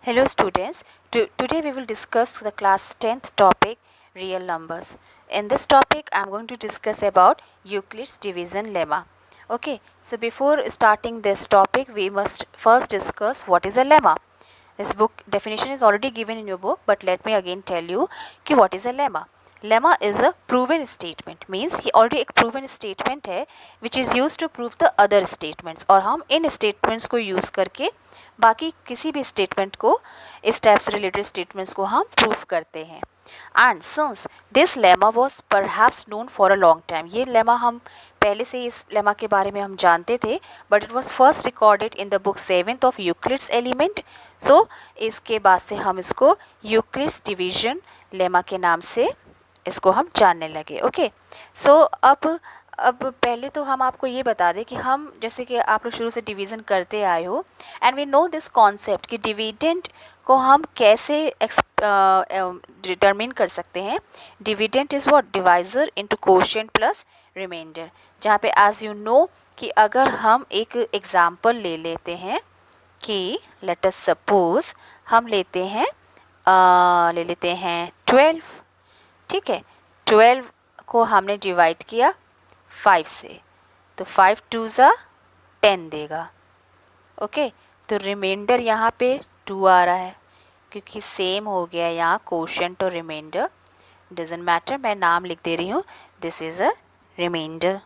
Hello students, today we will discuss the class 10th topic real numbers. In this topic I am going to discuss about Euclid's division lemma. Okay, so before starting this topic we must first discuss what is a lemma. This book definition is already given in your book, but let me again tell you कि what is a lemma. Lemma is a proven statement, means ये already एक proven statement है which is used to prove the other statements, और हम इन statements को use करके बाकी किसी भी statement को इस type से related statements को हम prove करते हैं. And since this lemma was perhaps known for a long time, ये lemma हम पहले से इस लेमा के बारे में हम जानते थे, but it was first recorded in the book 7th of Euclid's element. So इसके बाद से हम इसको यूक्लिड्स डिवीजन लेमा के नाम से इसको हम जानने लगे. ओके, सो अब पहले तो हम आपको ये बता दें कि हम जैसे कि आप लोग शुरू से डिवीज़न करते आए हो, and we know this concept कि डिविडेंड को हम कैसे डिटरमिन कर सकते हैं. Dividend is what, divisor into quotient plus reminder. जहाँ पे एज यू नो कि अगर हम एक एग्जांपल ले लेते हैं कि लेट अस सपोज हम लेते हैं 12. ठीक है, 12 को हमने डिवाइड किया 5 से, तो 5 2 ज़ा 10 देगा. ओके, तो रिमाइंडर यहाँ पे 2 आ रहा है क्योंकि सेम हो गया यहाँ कोशेंट और रिमाइंडर. डजेंट मैटर, मैं नाम लिख दे रही हूँ, this is a reminder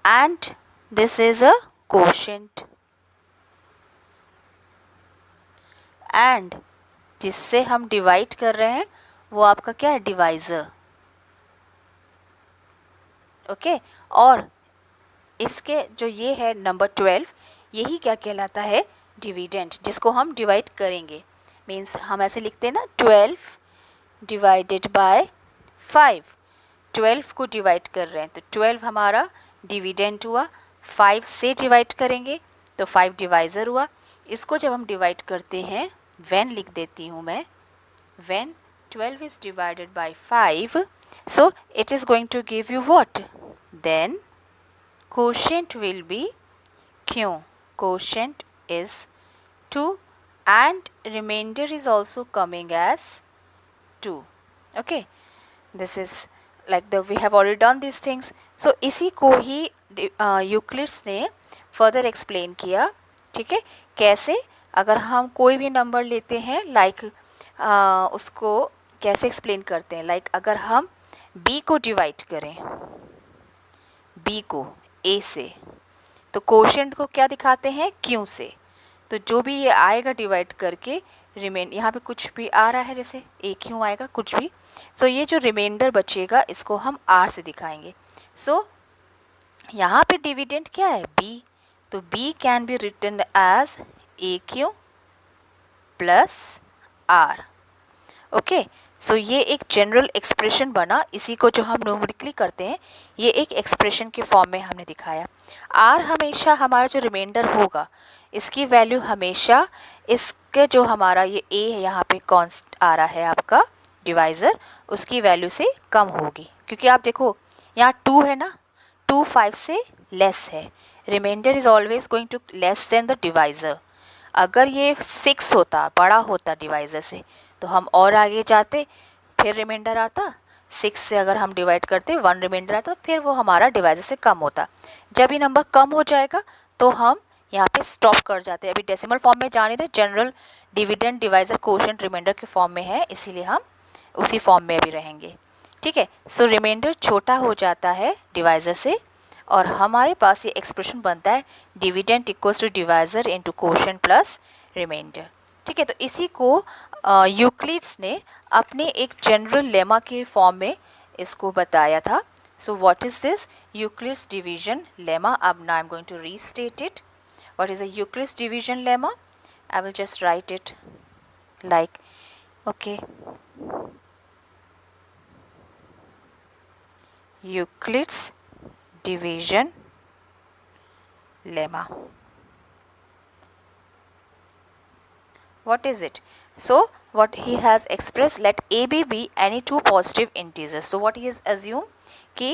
and this is a quotient. And जिससे हम डिवाइड कर रहे हैं वो आपका क्या है, डिवाइज़र. ओके, और इसके जो ये है नंबर 12, यही क्या कहलाता है, डिविडेंड, जिसको हम डिवाइड करेंगे. मीन्स हम ऐसे लिखते हैं ना, 12 डिवाइडेड बाय 5. 12 को डिवाइड कर रहे हैं तो 12 हमारा डिविडेंड हुआ. 5 से डिवाइड करेंगे तो 5 डिवाइज़र हुआ. इसको जब हम डिवाइड करते हैं, व्हेन लिख देती हूँ मैं, when 12 is divided by 5, so it is going to give you what, then quotient will be q. Quotient is 2 and remainder is also coming as 2. Okay, this is like the we have already done these things. So इसी को ही Euclid's ने further explain किया. ठीक है, कैसे, अगर हम कोई भी नंबर लेते हैं लाइक उसको कैसे एक्सप्लेन करते हैं, लाइक अगर हम b को डिवाइड करें, b को a से, तो कोशेंट को क्या दिखाते हैं, q से. तो जो भी ये आएगा डिवाइड करके रिमेन, यहाँ पे कुछ भी आ रहा है जैसे a q आएगा कुछ भी, सो ये जो रिमाइंडर बचेगा इसको हम r से दिखाएंगे. सो यहाँ पे डिविडेंड क्या है, b, तो b can be written as aq plus r. Okay, so ये एक जनरल एक्सप्रेशन बना. इसी को जो हम न्यूमेरिकली करते हैं ये एक एक्सप्रेशन के फॉर्म में हमने दिखाया. r हमेशा हमारा जो रिमाइंडर होगा इसकी वैल्यू हमेशा इसके जो हमारा ये a है यहाँ पे कॉन्स्ट आ रहा है आपका डिवाइज़र, उसकी वैल्यू से कम होगी. क्योंकि आप देखो यहाँ 2 है ना, 2 5 से लेस है. Remainder is always going to less than the divisor. अगर ये 6 होता, बड़ा होता डिवाइज़र से, तो हम और आगे जाते, फिर रिमाइंडर आता. 6 से अगर हम डिवाइड करते 1 रिमाइंडर आता, फिर वो हमारा डिवाइज़र से कम होता. जब ये नंबर कम हो जाएगा तो हम यहाँ पे स्टॉप कर जाते हैं. अभी डेसिमल फॉर्म में जा नहीं रहे, general dividend divisor quotient remainder के फॉर्म में है, इसीलिए हम उसी फॉर्म में अभी रहेंगे. ठीक है, सो रिमाइंडर छोटा हो जाता है डिवाइज़र से और हमारे पास ये एक्सप्रेशन बनता है dividend equals to divisor into quotient plus remainder. ठीक है, तो इसी को यूक्लिड्स ने अपने एक जनरल लेमा के फॉर्म में इसको बताया था. So what is this, Euclid's division lemma. अब now I am going to restate it. What is a Euclid's division lemma? I will just write it like, okay, Euclid's division lemma. What is it? So what he has expressed, let a be any two positive integers. So what he has assumed कि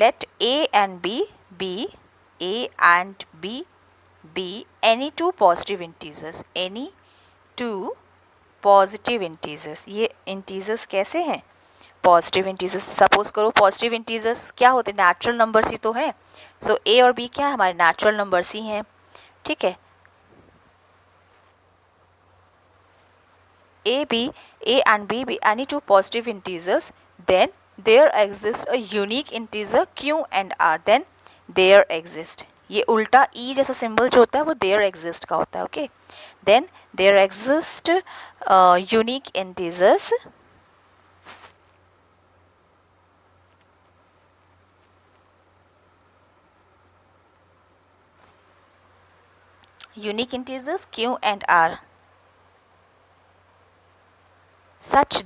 let a and b be B any two positive integers, any two positive integers. ये integers कैसे हैं? Positive integers. Suppose करो positive integers क्या होते हैं? Natural numbers ही तो हैं। सो ए और बी क्या है? हमारे नेचुरल नंबर्स ही हैं। ठीक है, A and B be any two positive integers, then there exists a unique integer Q and R, then there exist। ये उल्टा E जैसा सिंबल जो होता है वो there exist का होता है। Okay, then there exist unique integers Q and R such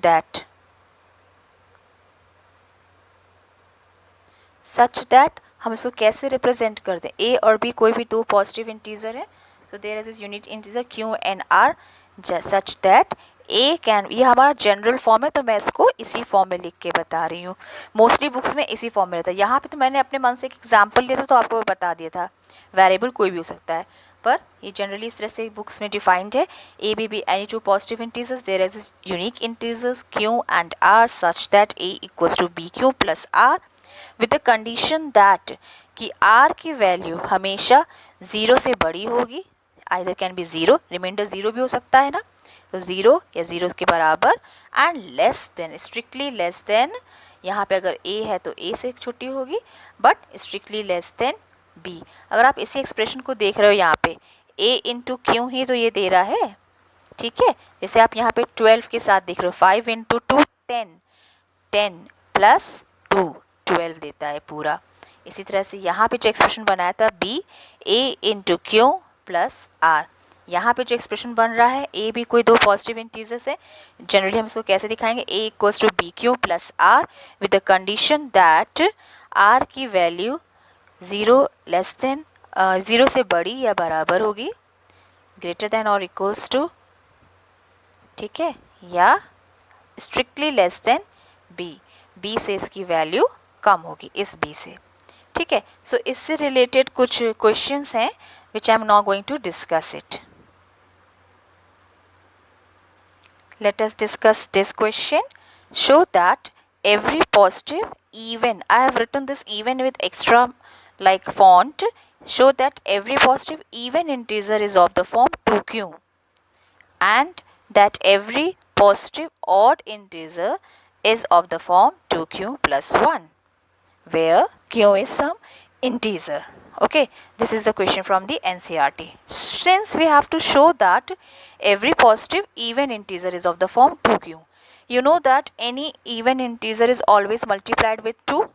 that हम इसको कैसे रिप्रेजेंट कर दें? ए और बी कोई भी दो पॉजिटिव इंटीजर है, so there is is unit integer q and r such that a can, ये हमारा जनरल फॉर्म है तो मैं इसको इसी फॉर्म में लिख के बता रही हूँ। मोस्टली बुक्स में इसी फॉर्म में रहता है। यहाँ पे तो मैंने अपने मन से एक एग्जाम्पल लिया था तो आपको बता दिया था, वेरिएबल कोई भी हो सकता है, पर ये जनरली इस तरह से बुक्स में डिफाइंड है। A b any two positive integers, there is unique integers q and r such that a equals to b q plus r with the condition that कि आर की वैल्यू हमेशा 0 से बड़ी होगी। आइदर कैन बी 0, रिमाइंडर 0 भी हो सकता है ना, तो 0 या 0 के बराबर, and less than, strictly less than, यहाँ पे अगर a है तो a से छोटी होगी, but strictly less than b। अगर आप इसी एक्सप्रेशन को देख रहे हो यहाँ पे a इंटू क्यों ही तो ये दे रहा है। ठीक है, जैसे आप यहाँ पे 12 के साथ देख रहे हो, 5 इंटू 2 10, 10 प्लस 2 12 देता है पूरा। इसी तरह से यहाँ पे जो एक्सप्रेशन बनाया था b a इंटू क्यों प्लस r, यहाँ पे जो एक्सप्रेशन बन रहा है a b कोई दो पॉजिटिव इंटीजर्स है, जनरली हम इसको कैसे दिखाएंगे? a equals to b q plus r with the condition that r की वैल्यू 0 लेस देन 0 से बड़ी या बराबर होगी, ग्रेटर देन और इक्वल्स टू, ठीक है, या स्ट्रिक्टली लेस देन b से इसकी वैल्यू कम होगी इस b से। ठीक है, सो इससे रिलेटेड कुछ क्वेश्चंस हैं which I am not going to discuss it. Let us discuss this question. Show that every positive even, I have written this even with extra like font. Show that every positive even integer is of the form 2q and that every positive odd integer is of the form 2q plus 1 where q is some integer. Okay, this is the question from the NCERT. Since we have to show that every positive even integer is of the form 2q, you know that any even integer is always multiplied with 2.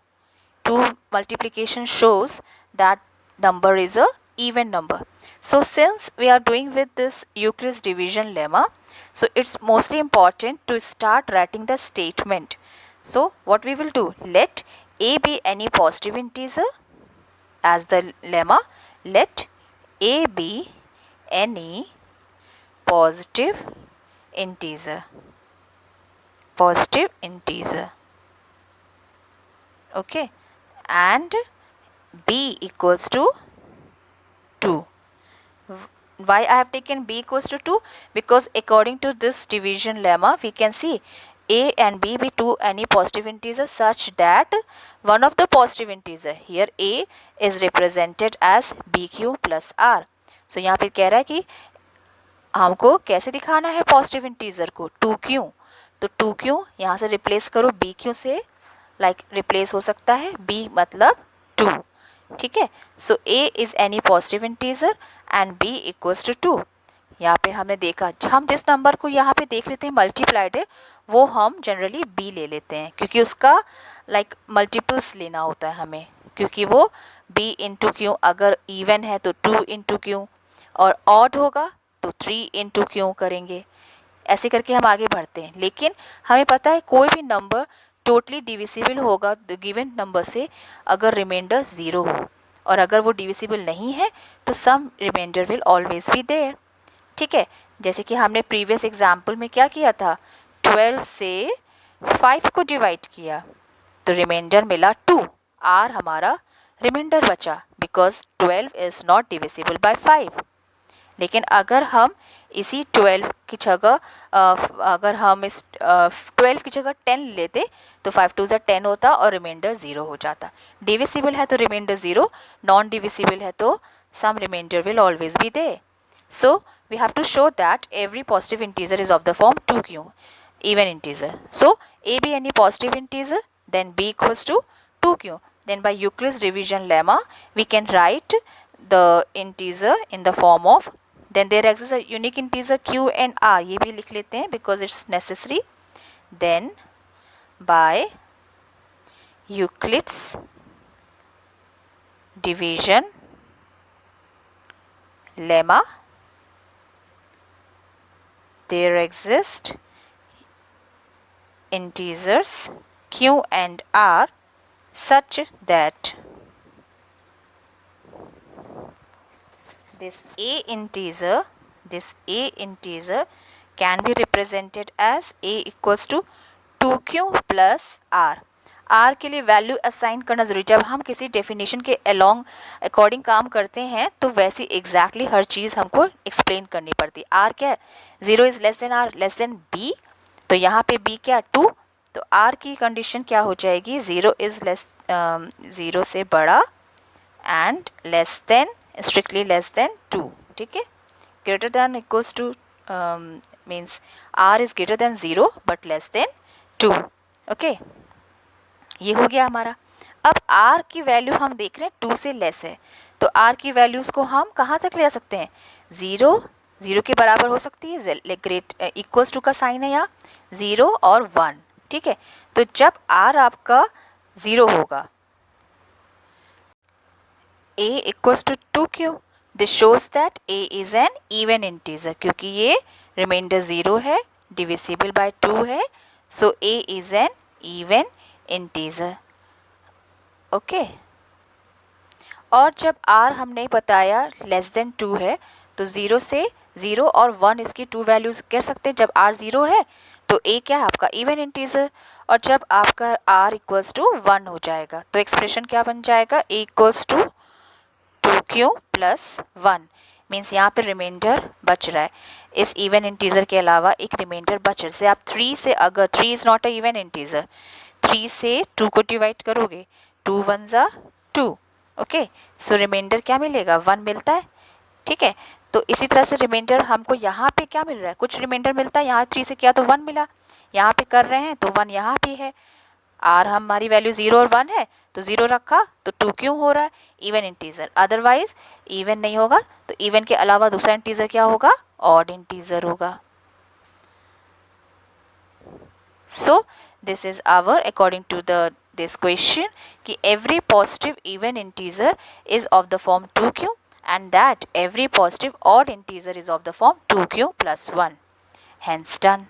2 multiplication shows that number is a even number. So since we are doing with this Euclid's division lemma, so it's mostly important to start writing the statement. So what we will do, let a be any positive integer. As the lemma, let a be any positive integer, okay, and b equals to 2. Why I have taken b equals to 2? Because according to this division lemma, we can see a and b be two any positive integers such that one of the positive integer, here a is represented as bq plus r. So यहाँ पे कह रहा है कि हमको कैसे दिखाना है पॉजिटिव इंटीजर को, 2q, तो 2q यहाँ से रिप्लेस करो bq से, लाइक रिप्लेस हो सकता है b मतलब 2। ठीक है, so a is any positive integer and b equals to 2। यहाँ पे हमने देखा, हम जिस नंबर को यहाँ पे देख लेते हैं मल्टीप्लाइड है वो हम जनरली b ले लेते हैं, क्योंकि उसका लाइक मल्टीपल्स लेना होता है हमें, क्योंकि वो b इंटू क्यू, अगर इवन है तो 2 इंटू क्यू, और ऑड होगा तो 3 इंटू क्यू करेंगे। ऐसे करके हम आगे बढ़ते हैं, लेकिन हमें पता है कोई भी नंबर टोटली डिविजिबल होगा द गिवन नंबर से अगर रिमाइंडर 0 हो, और अगर वो डिविजिबल नहीं है तो some remainder will always be there. ठीक है, जैसे कि हमने प्रीवियस एग्जाम्पल में क्या किया था, 12 से 5 को डिवाइड किया तो रिमाइंडर मिला 2, आर हमारा रिमाइंडर बचा, because 12 is not divisible by 5। लेकिन अगर हम इसी 12 की जगह अगर हम इस 12 की जगह 10 लेते तो 5 2 10 होता और रिमाइंडर 0 हो जाता। डिविजिबल है तो रिमाइंडर 0, नॉन डिविजिबल है तो some remainder will always be there. So we have to show that every positive integer is of the form 2q, even integer. So a be any positive integer, then b equals to 2q. Then by Euclid's division lemma, we can write the integer in the form of, then there exists a unique integer q and r. ये भी लिख लेते हैं because it's necessary. Then by Euclid's division lemma, there exist integers q and r such that this a integer can be represented as a equals to 2q plus r. r के लिए value assign करना ज़रूरी। जब हम किसी definition के according काम करते हैं तो वैसी एग्जैक्टली हर चीज़ हमको एक्सप्लेन करनी पड़ती। r क्या है, 0 is less than r less than b, तो यहाँ पे b क्या 2, तो r की कंडीशन क्या हो जाएगी, 0 इज़ लेस 0 से बड़ा and less than strictly less than 2, ठीक है। Greater than equals two means r is greater than 0 but less than 2, okay. ये हो गया हमारा। अब r की वैल्यू हम देख रहे हैं 2 से लेस है, तो r की वैल्यूज़ को हम कहाँ तक ले आ सकते हैं, 0 के बराबर हो सकती है, ग्रेट इक्वल्स टू का साइन है यहाँ 0 और 1, ठीक है। तो जब r आपका 0 होगा, a equals to 2q, this shows that a is an even integer, क्योंकि ये रिमाइंडर 0 है, डिविजिबल बाय 2 है, so a is an even integer, okay. और जब r हमने बताया लेस देन 2 है तो 0 और 1 इसकी 2 वैल्यूज़ कर सकते हैं। जब r 0 है तो a क्या है आपका इवन इंटीजर, और जब आपका r इक्वल्स टू 1 हो जाएगा तो एक्सप्रेशन क्या बन जाएगा, a equals to 2q plus 1, means यहाँ पे रिमाइंडर बच रहा है। इस इवन इंटीजर के अलावा एक रिमाइंडर बच रहा है। जैसे आप 3 से, अगर 3 is not a even integer, 3 से 2 को डिवाइड करोगे, 2 1 ज़ा 2, ओके, सो रिमाइंडर क्या मिलेगा, 1 मिलता है, ठीक है। तो इसी तरह से रिमाइंडर हमको यहाँ पे क्या मिल रहा है, कुछ रिमाइंडर मिलता है, यहाँ 3 से किया तो 1 मिला, यहाँ पे कर रहे हैं तो 1 यहाँ भी है। r हमारी वैल्यू 0 और 1 है तो 0 रखा तो 2 क्यों हो रहा है, इवन इंटीजर, अदरवाइज इवन नहीं होगा। तो इवन के अलावा दूसरा इंटीजर क्या होगा, ऑड इंटीजर होगा। So this is our, according to this question, कि every positive even integer is of the form 2q and that every positive odd integer is of the form 2q plus 1. Hence done.